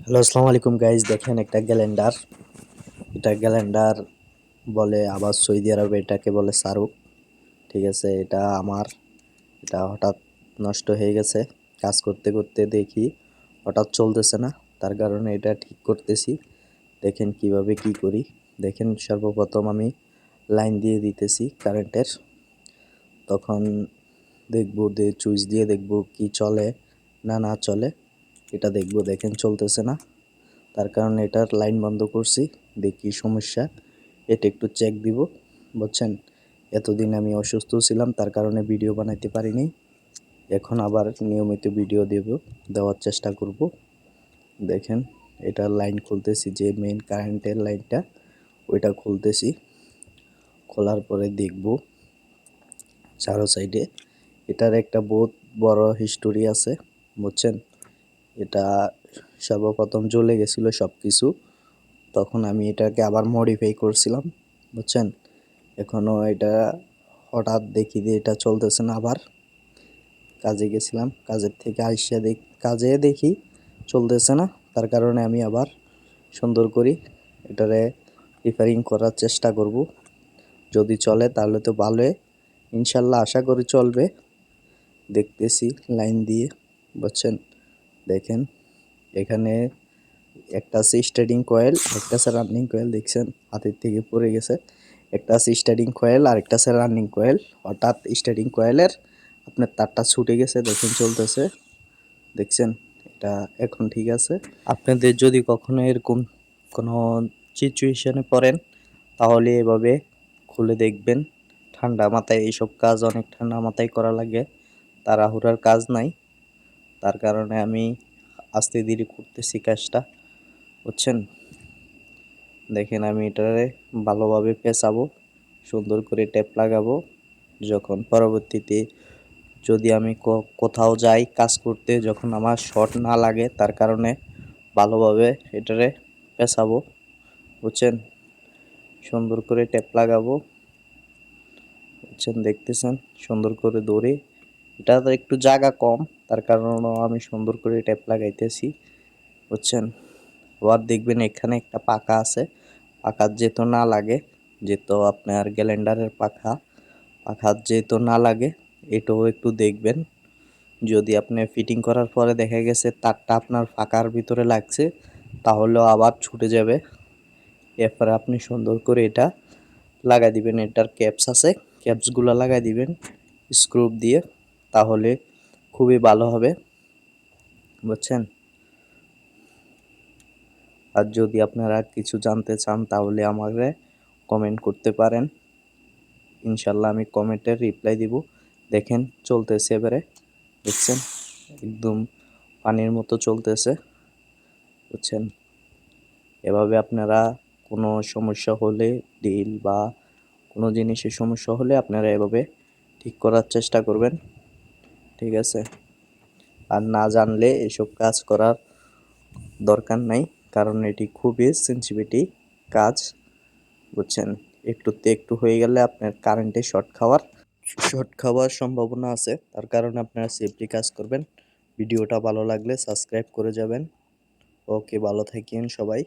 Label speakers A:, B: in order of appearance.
A: Hello, আসসালামু আলাইকুম guys. দেখেন একটা গ্যালেন্ডার। এটা গ্যালেন্ডার বলে, আবার সৌদি আরবে এটাকে বলে শাহরুখ। ঠিক আছে, এটা আমার, এটা হঠাৎ নষ্ট হয়ে গেছে। কাজ করতে করতে দেখি হঠাৎ চলতেছে না, তার কারণে এটা ঠিক করতেছি। দেখেন কিভাবে কি করি। দেখেন সর্বপ্রথম আমি লাইন দিয়ে দিতেছি কারেন্টের, তখন দেখবো সুইচ দিয়ে দেখবো কি চলে না না চলে, এটা দেখবো। দেখেন চলতেছে না, তার কারণে এটার লাইন বন্ধ করছি। দেখি সমস্যা, এটা একটু চেক দিব, বুঝছেন। এতদিন আমি অসুস্থ ছিলাম, তার কারণে ভিডিও বানাইতে পারিনি। এখন আবার নিয়মিত ভিডিও দেওয়ার চেষ্টা করব। দেখেন এটার লাইন খুলতেছি, যে মেইন কারেন্টের লাইনটা ওইটা খুলতেছি। খোলার পরে দেখব চারো সাইডে এটার একটা বহুত বড় হিস্টোরি আছে, বুঝছেন। এটা সর্বপ্রথম জ্বলে গেছিল সব কিছু, তখন আমি এটাকে আবার মডিফাই করছিলাম, বুঝছেন। এখনও এটা হঠাৎ দেখি যে এটা চলতেছে না। আবার কাজে গেছিলাম, কাজের থেকে আইসা কাজে দেখি চলতেছে না, তার কারণে আমি আবার সুন্দর করি এটারে রিপেয়ারিং করার চেষ্টা করব। যদি চলে তাহলে তো ভালো, ইনশাল্লাহ আশা করি চলবে। দেখতেছি লাইন দিয়ে, বুঝছেন। দেখেন এখানে একটা আছে স্টার্টিং কয়েল, একটা আছে রানিং কয়েল। দেখছেন হাতের থেকে পড়ে গেছে। একটা আছে স্টার্টিং কয়েল আর একটা আছে রানিং কয়েল। হঠাৎ স্টার্টিং কয়েলের আপনার তারটা ছুটে গেছে, দেখেন চলতেছে। দেখছেন, এটা এখন ঠিক আছে। আপনাদের যদি কখনো এরকম কোনো সিচুয়েশনে পড়েন, তাহলে এভাবে খুলে দেখবেন। ঠান্ডা মাথায় এইসব কাজ অনেক ঠান্ডা মাথায় করা লাগে, তাড়াহুড়ার কাজ নাই। তার কারণে আমি আস্তে ধীরে করতেছি কাজটা, বুঝছেন। দেখেন আমি এটারে ভালোভাবে পেঁচাবো, সুন্দর করে টেপ লাগাবো। যখন পরবর্তীতে যদি আমি কোথাও যাই কাজ করতে, যখন আমার শর্ট না লাগে, তার কারণে ভালোভাবে এটারে পেঁচাবো, বুঝছেন। সুন্দর করে টেপ লাগাবো, বুঝছেন। দেখতেছেন সুন্দর করে দৌড়ে, এটা তো একটু জায়গা কম, তার কারণে আমি সুন্দর করে টেপ লাগাইতেছি, বুঝছেন। আবার দেখবেন এখানে একটা পাকা আছে, পাখার যেহেতু না লাগে, যেহেতু আপনার গ্যালেন্ডারের পাখা, পাখার যেহেতু না লাগে, এটাও একটু দেখবেন। যদি আপনি ফিটিং করার পরে দেখা গেছে তারটা আপনার পাখার ভিতরে লাগছে, তাহলেও আবার ছুটে যাবে। এরপরে আপনি সুন্দর করে এটা লাগাই দিবেন। এটার ক্যাপস আছে, ক্যাপসগুলো লাগাই দিবেন স্ক্রু দিয়ে, তাহলে খুবই ভালো হবে, বুঝছেন। আর যদি আপনারা কিছু জানতে চান তাহলে আমাকে কমেন্ট করতে পারেন, ইনশাল্লাহ আমি কমেন্টের রিপ্লাই দিব। দেখেন চলতেছে এবারে, দেখছেন একদম পানির মতো চলতেছে, বুঝছেন। এভাবে আপনারা কোনো সমস্যা হলে, ডিল বা কোনো জিনিসের সমস্যা হলে আপনারা এভাবে ঠিক করার চেষ্টা করবেন, ঠিক আছে। আর না জানলে এসব কাজ করার দরকার নাই, কারণ এটি খুবই সেনসিটিভ কাজ, বুঝছেন। একটুতে একটু হয়ে গেলে আপনার কারেন্টে শর্ট খাওয়ার সম্ভাবনা আছে, তার কারণে আপনারা সেফটি কাজ করবেন। ভিডিওটা ভালো লাগলে সাবস্ক্রাইব করে যাবেন। ওকে, ভালো থাকেন সবাই।